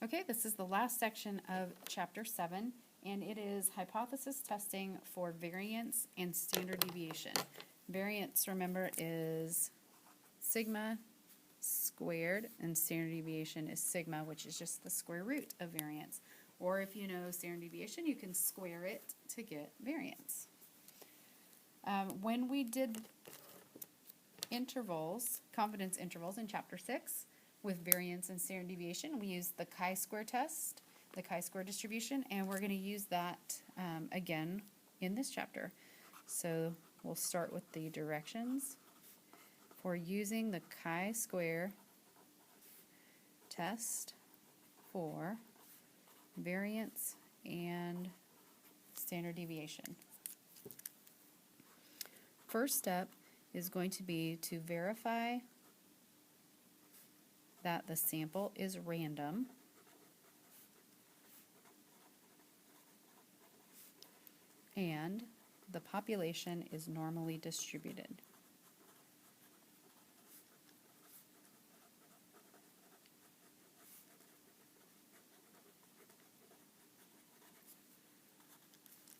Okay, this is the last section of Chapter 7, and it is hypothesis testing for variance and standard deviation. Variance, remember, is sigma squared, and standard deviation is sigma, which is just the square root of variance. Or if you know standard deviation, you can square it to get variance. When we did intervals, confidence intervals in Chapter 6, with variance and standard deviation, we used the chi-square test, the chi-square distribution, and we're going to use that again in this chapter. So we'll start with the directions for using the chi-square test for variance and standard deviation. First step is going to be to verify that the sample is random and the population is normally distributed.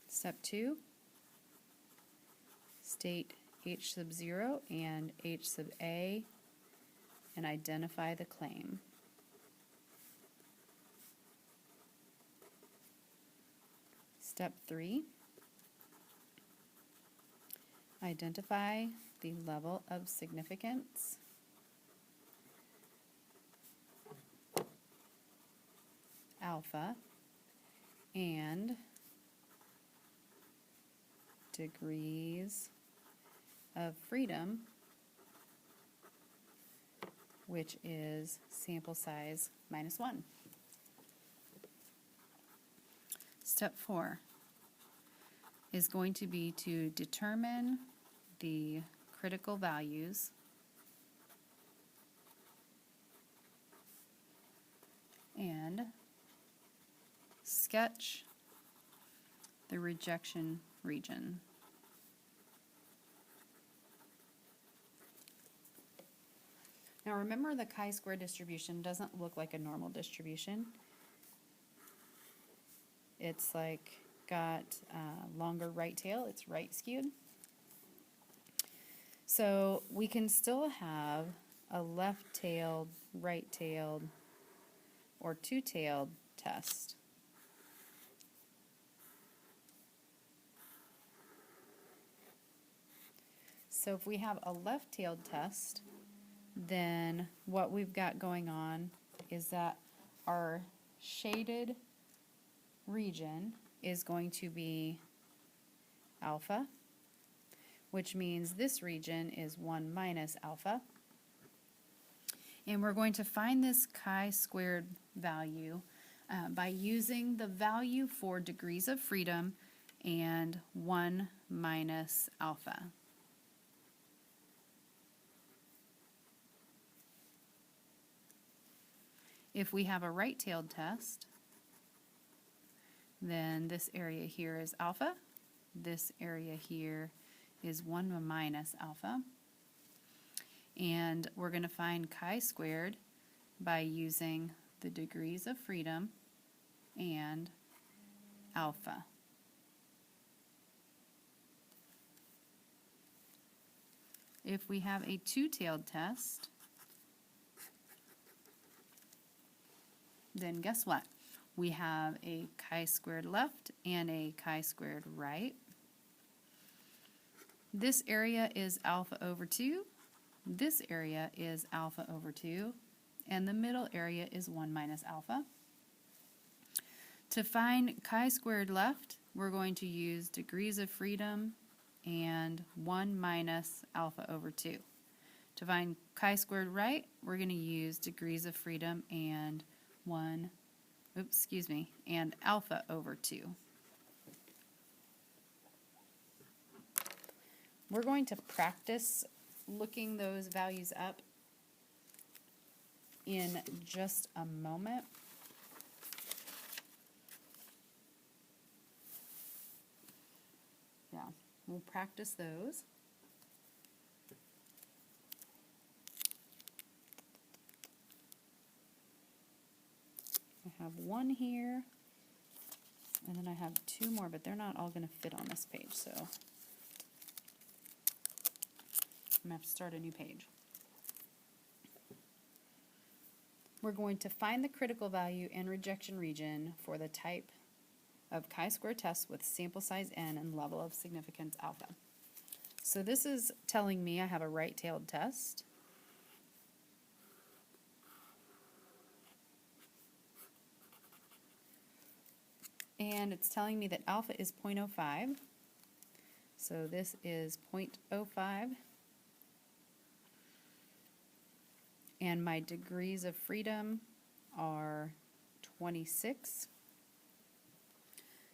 Step 2, state H sub 0 and H sub A and identify the claim. Step 3, identify the level of significance alpha and degrees of freedom, which is sample size minus 1. Step 4 is going to be to determine the critical values and sketch the rejection region. Now remember, the chi-square distribution doesn't look like a normal distribution. It's like got a longer right tail, it's right skewed. So we can still have a left-tailed, right-tailed, or two-tailed test. So if we have a left-tailed test, then what we've got going on is that our shaded region is going to be alpha, which means this region is 1 minus alpha. And we're going to find this chi-squared value by using the value for degrees of freedom and 1 minus alpha. If we have a right-tailed test, then this area here is alpha, this area here is 1 minus alpha, and we're going to find chi-squared by using the degrees of freedom and alpha. If we have a two-tailed test, then guess what? We have a chi-squared left and a chi-squared right. This area is alpha over 2, this area is alpha over 2, and the middle area is 1 minus alpha. To find chi-squared left, we're going to use degrees of freedom and 1 minus alpha over 2. To find chi-squared right, we're going to use degrees of freedom and and alpha over 2. We're going to practice looking those values up in just a moment. Yeah, we'll practice those. have one here, and then I have two more, but they're not all going to fit on this page, so I'm going to have to start a new page. We're going to find the critical value and rejection region for the type of chi-square test with sample size n and level of significance alpha. So this is telling me I have a right-tailed test. And it's telling me that alpha is 0.05. So this is 0.05. And my degrees of freedom are 26.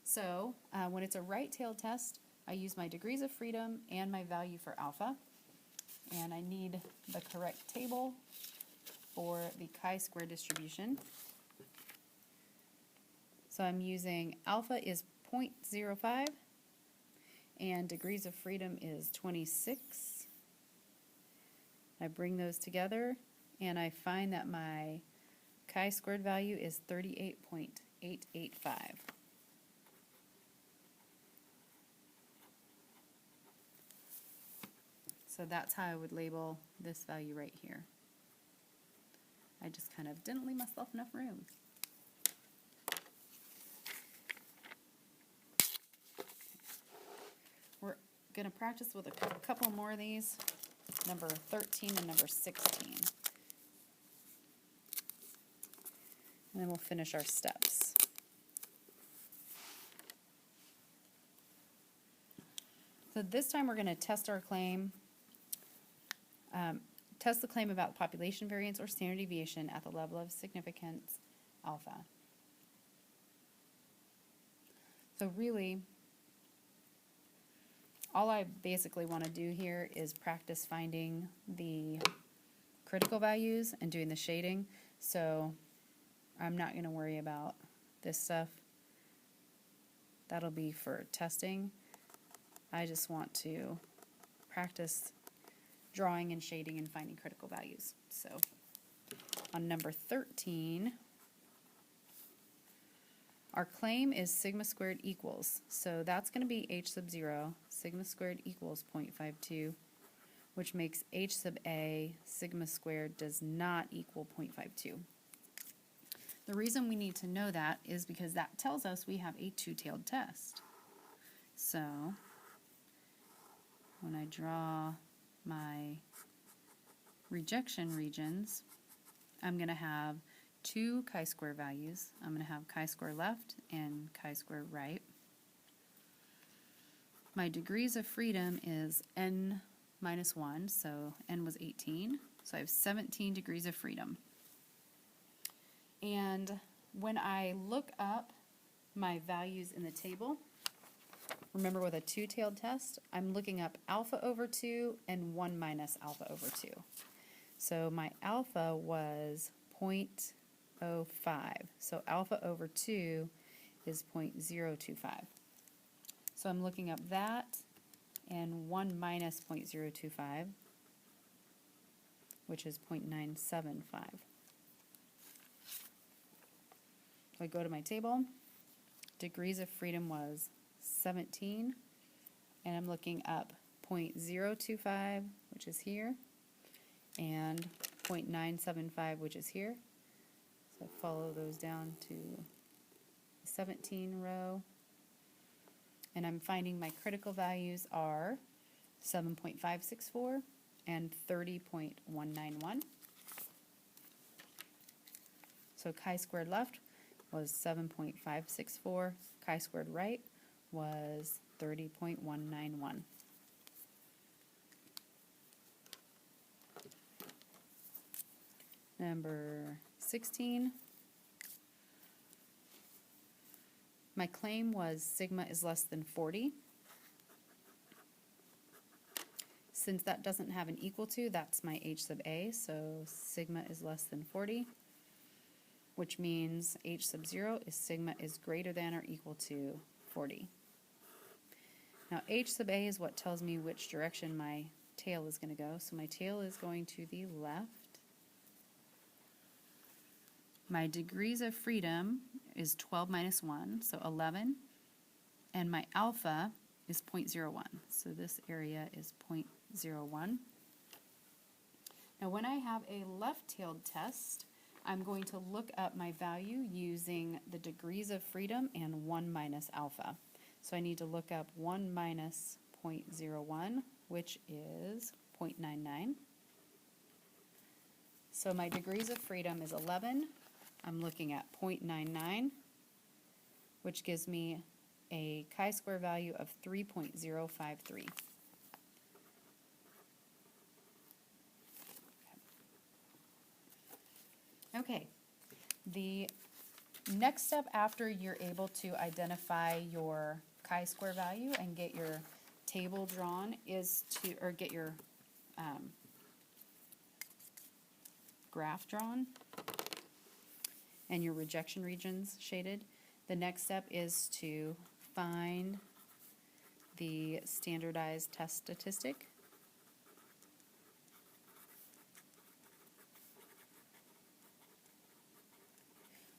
So when it's a right-tailed test, I use my degrees of freedom and my value for alpha. And I need the correct table for the chi-square distribution. So I'm using alpha is 0.05 and degrees of freedom is 26. I bring those together and I find that my chi-squared value is 38.885. So that's how I would label this value right here. I just kind of didn't leave myself enough room. We're going to practice with a couple more of these, number 13 and number 16. And then we'll finish our steps. So this time we're going to test our claim, test the claim about population variance or standard deviation at the level of significance alpha. So really, all I basically want to do here is practice finding the critical values and doing the shading. So I'm not going to worry about this stuff. That'll be for testing. I just want to practice drawing and shading and finding critical values. So on number 13, our claim is sigma squared equals. So that's going to be h sub 0, sigma squared equals 0.52, which makes h sub a sigma squared does not equal 0.52. The reason we need to know that is because that tells us we have a two-tailed test. So when I draw my rejection regions, I'm going to have two chi-square values. I'm going to have chi-square left and chi-square right. My degrees of freedom is n minus 1, so n was 18. So I have 17 degrees of freedom. And when I look up my values in the table, remember with a two-tailed test, I'm looking up alpha over 2 and 1 minus alpha over 2. So my alpha was 0.05. So alpha over 2 is 0.025. So I'm looking up that and 1 minus 0.025, which is 0.975. I go to my table, degrees of freedom was 17, and I'm looking up 0.025, which is here, and 0.975, which is here. So I follow those down to the 17 row, and I'm finding my critical values are 7.564 and 30.191. So chi-squared left was 7.564, chi-squared right was 30.191. Number 16, my claim was sigma is less than 40. Since that doesn't have an equal to, that's my h sub a, so sigma is less than 40. Which means h sub 0 is sigma is greater than or equal to 40. Now h sub a is what tells me which direction my tail is going to go. So my tail is going to the left. My degrees of freedom is 12 minus 1, so 11. And my alpha is 0.01. So this area is 0.01. Now when I have a left-tailed test, I'm going to look up my value using the degrees of freedom and 1 minus alpha. So I need to look up 1 minus 0.01, which is 0.99. So my degrees of freedom is 11. I'm looking at 0.99, which gives me a chi-square value of 3.053. Okay, the next step after you're able to identify your chi-square value and get your table drawn is to, or get your graph drawn and your rejection regions shaded. The next step is to find the standardized test statistic.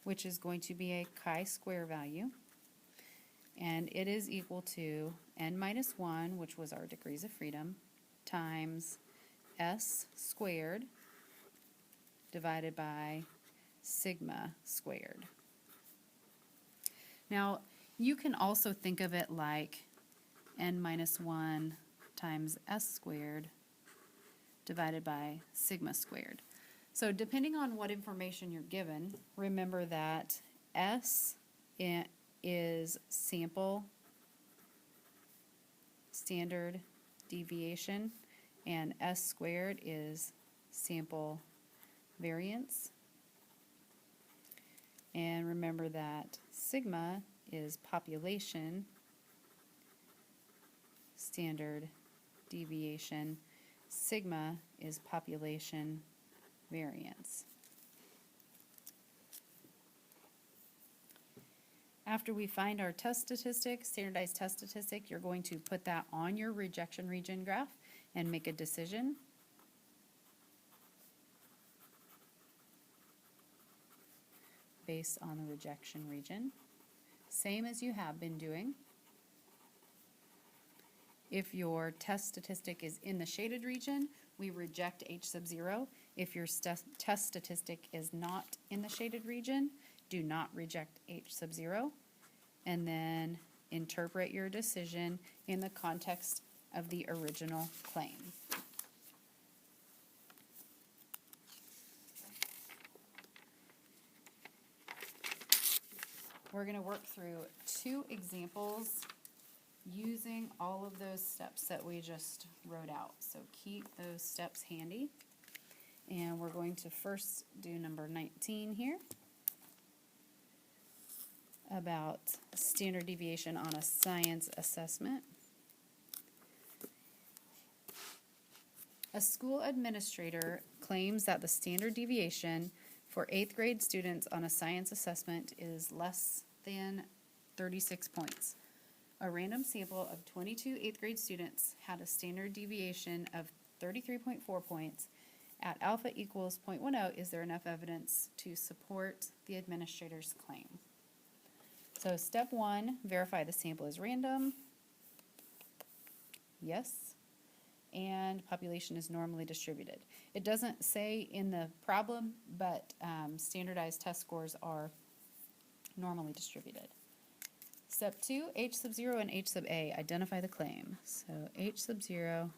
Which is going to be a chi-square value. And it is equal to n minus 1, which was our degrees of freedom, times s squared divided by sigma squared. Now, you can also think of it like n minus 1 times s squared divided by sigma squared. So depending on what information you're given, remember that S is sample standard deviation and S squared is sample variance. And remember that sigma is population standard deviation. Sigma is population variance. After we find our test statistic, standardized test statistic, you're going to put that on your rejection region graph and make a decision. Based on the rejection region, same as you have been doing. If your test statistic is in the shaded region, we reject H sub 0. If your test statistic is not in the shaded region, do not reject H sub 0. And then interpret your decision in the context of the original claim. We're going to work through 2 examples using all of those steps that we just wrote out. So keep those steps handy. And we're going to first do number 19 here about standard deviation on a science assessment. A school administrator claims that the standard deviation for 8th grade students on a science assessment is less than 36 points. A random sample of 22 8th grade students had a standard deviation of 33.4 points. At alpha equals 0.10, is there enough evidence to support the administrator's claim? So step 1, verify the sample is random. Yes. And population is normally distributed. It doesn't say in the problem, but standardized test scores are normally distributed. Step 2, H sub 0 and H sub A, identify the claim. So H sub 0,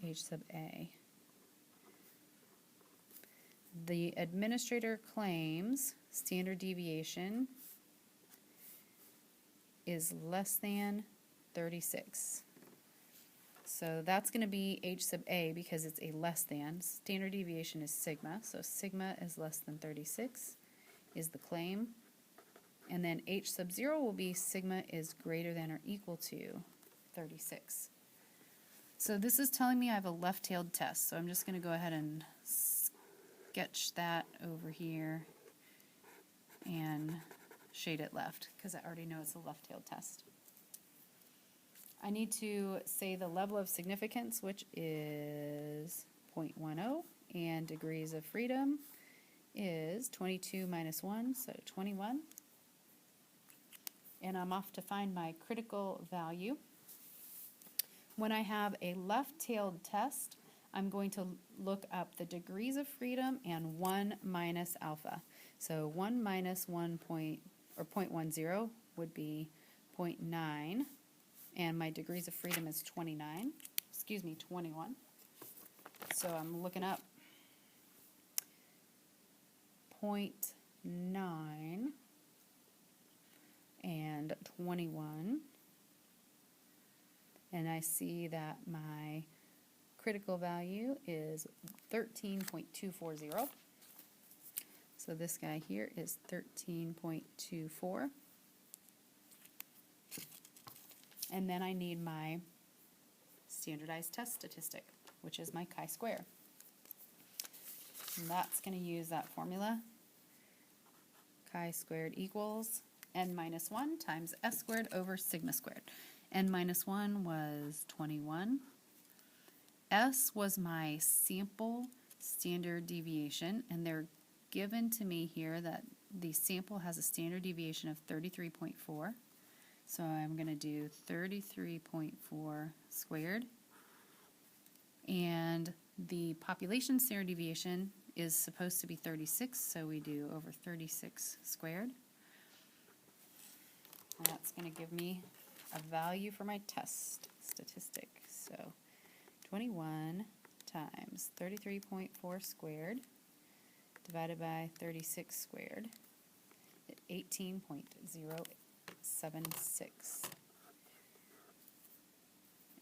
H sub A. The administrator claims standard deviation is less than 36. So that's going to be H sub A because it's a less than. Standard deviation is sigma, so sigma is less than 36 is the claim. And then H sub 0 will be sigma is greater than or equal to 36. So this is telling me I have a left-tailed test, so I'm just going to go ahead and sketch that over here and shade it left because I already know it's a left-tailed test. I need to say the level of significance, which is 0.10, and degrees of freedom is 22 minus 1, so 21. And I'm off to find my critical value. When I have a left-tailed test, I'm going to look up the degrees of freedom and 1 minus alpha. So 1 minus 0.10 would be 0.9, and my degrees of freedom is 21. So I'm looking up 0.9 and 21, and I see that my critical value is 13.240. So this guy here is 13.24. And then I need my standardized test statistic, which is my chi-square. And that's going to use that formula. Chi-squared equals n minus 1 times s squared over sigma squared. N minus 1 was 21. S was my sample standard deviation, and they're given to me here that the sample has a standard deviation of 33.4. So I'm going to do 33.4 squared. And the population standard deviation is supposed to be 36, so we do over 36 squared. And that's going to give me a value for my test statistic. So 21 times 33.4 squared divided by 36 squared, 18.076.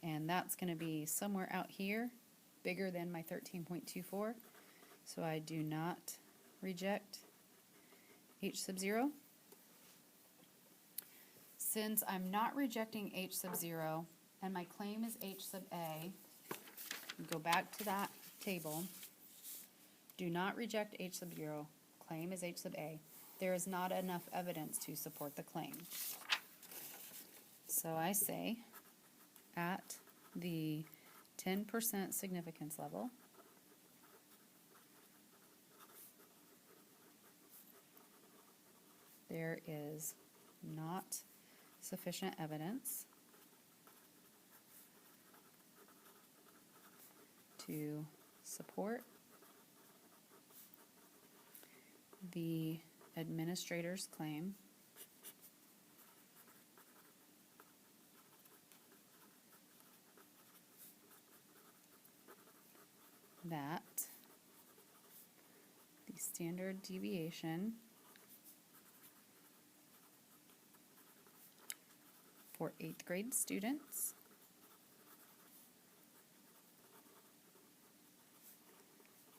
And that's going to be somewhere out here, bigger than my 13.24. So I do not reject H sub 0. Since I'm not rejecting H sub 0 and my claim is H sub A, go back to that table. Do not reject H sub 0. Claim is H sub A. There is not enough evidence to support the claim. So I say at the 10% significance level, there is not sufficient evidence to support the administrator's claim that the standard deviation for 8th grade students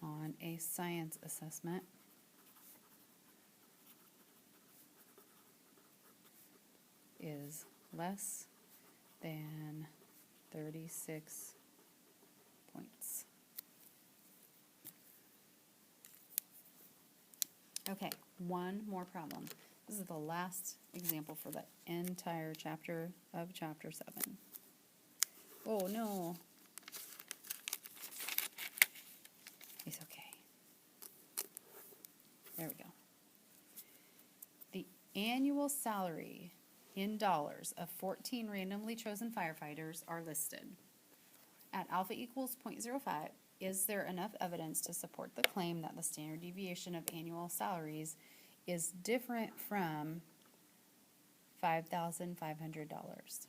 on a science assessment is less than 36 points. Okay, one more problem. This is the last example for the entire chapter of chapter 7. Oh no. It's okay. There we go. The annual salary in dollars of 14 randomly chosen firefighters are listed. At alpha equals 0.05, is there enough evidence to support the claim that the standard deviation of annual salaries is different from $5,500?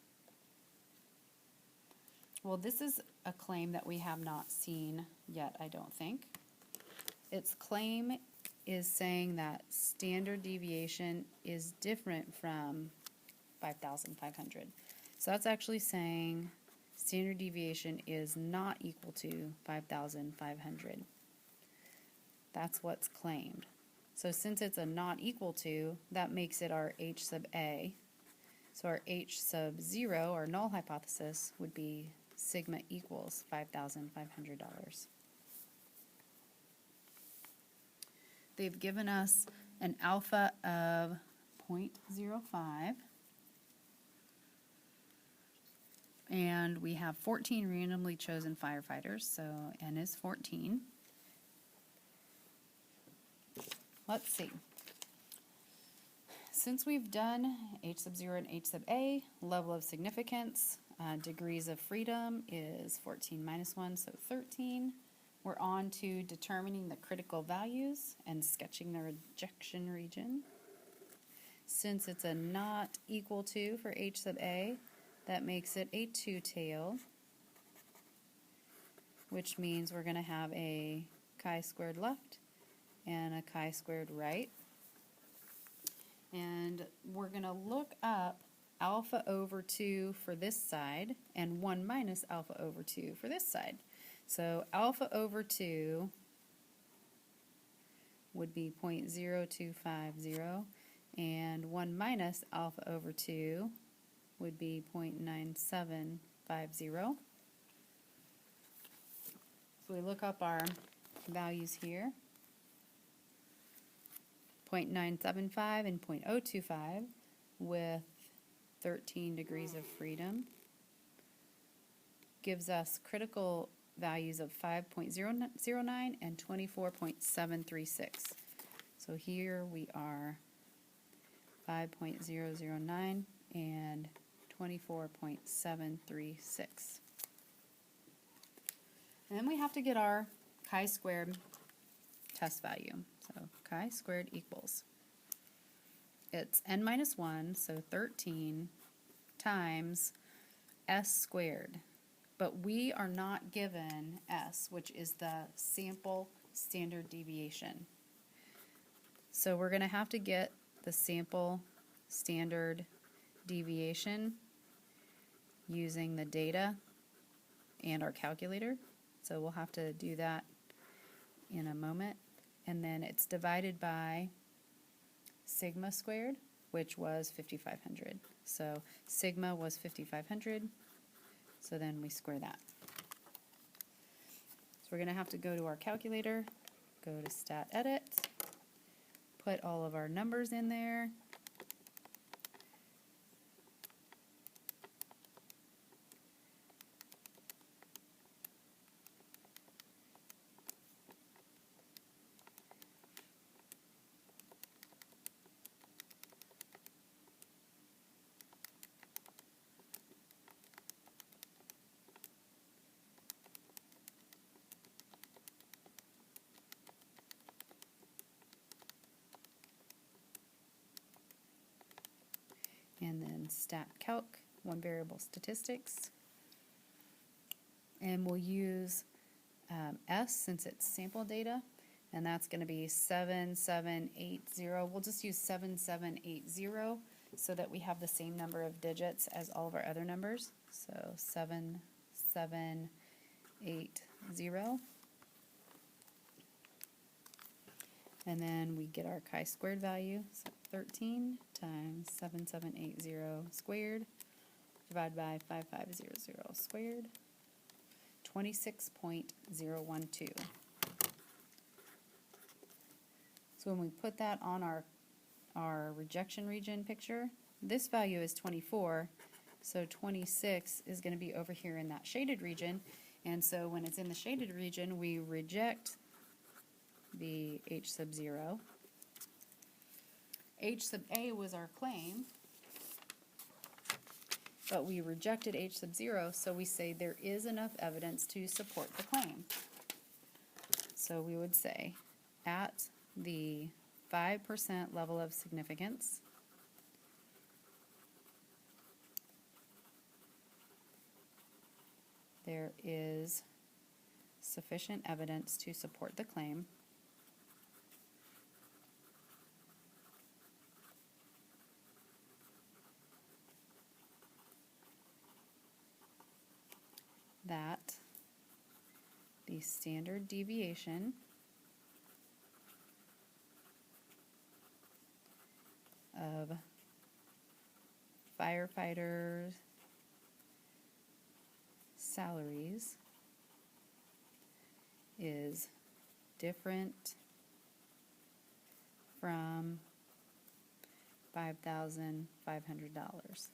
Well, this is a claim that we have not seen yet, I don't think. Its claim is saying that standard deviation is different from 5,500. So that's actually saying standard deviation is not equal to 5,500. That's what's claimed. So since it's a not equal to, that makes it our H sub A. So our H sub 0, our null hypothesis, would be sigma equals $5,500. They've given us an alpha of 0.05. And we have 14 randomly chosen firefighters, so N is 14. let's see. Since we've done H sub 0 and H sub A, level of significance, degrees of freedom is 14 minus 1, so 13. We're on to determining the critical values and sketching the rejection region. Since it's a not equal to for H sub A, that makes it a two-tail, which means we're going to have a chi-squared left and a chi-squared right. And we're going to look up alpha over 2 for this side and 1 minus alpha over 2 for this side. So alpha over 2 would be 0.0250, and 1 minus alpha over 2 would be 0.9750. So we look up our values here. 0.975 and 0.025 with 13 degrees of freedom gives us critical values of 5.009 and 24.736. So here we are 5.009 and 24.736. And then we have to get our chi-squared test value. So chi-squared equals, it's n minus 1, so 13 times s squared. But we are not given s, which is the sample standard deviation. So we're going to have to get the sample standard deviation using the data and our calculator. So we'll have to do that in a moment. And then it's divided by sigma squared, which was 5,500. So sigma was 5,500, so then we square that. So we're going to have to go to our calculator, go to stat edit, put all of our numbers in there. And then stat calc, one variable statistics. And we'll use S since it's sample data, and that's going to be 7780. We'll just use 7780 so that we have the same number of digits as all of our other numbers. So 7780. And then we get our chi-squared value, so 13 times 7780 squared divided by 5500 squared, 26.012. So when we put that on our rejection region picture, this value is 24, so 26 is going to be over here in that shaded region, and so when it's in the shaded region, we reject the H sub 0. H sub A was our claim, but we rejected H sub 0, so we say there is enough evidence to support the claim. So we would say at the 5% level of significance, there is sufficient evidence to support the claim. That the standard deviation of firefighters' salaries is different from $5,500.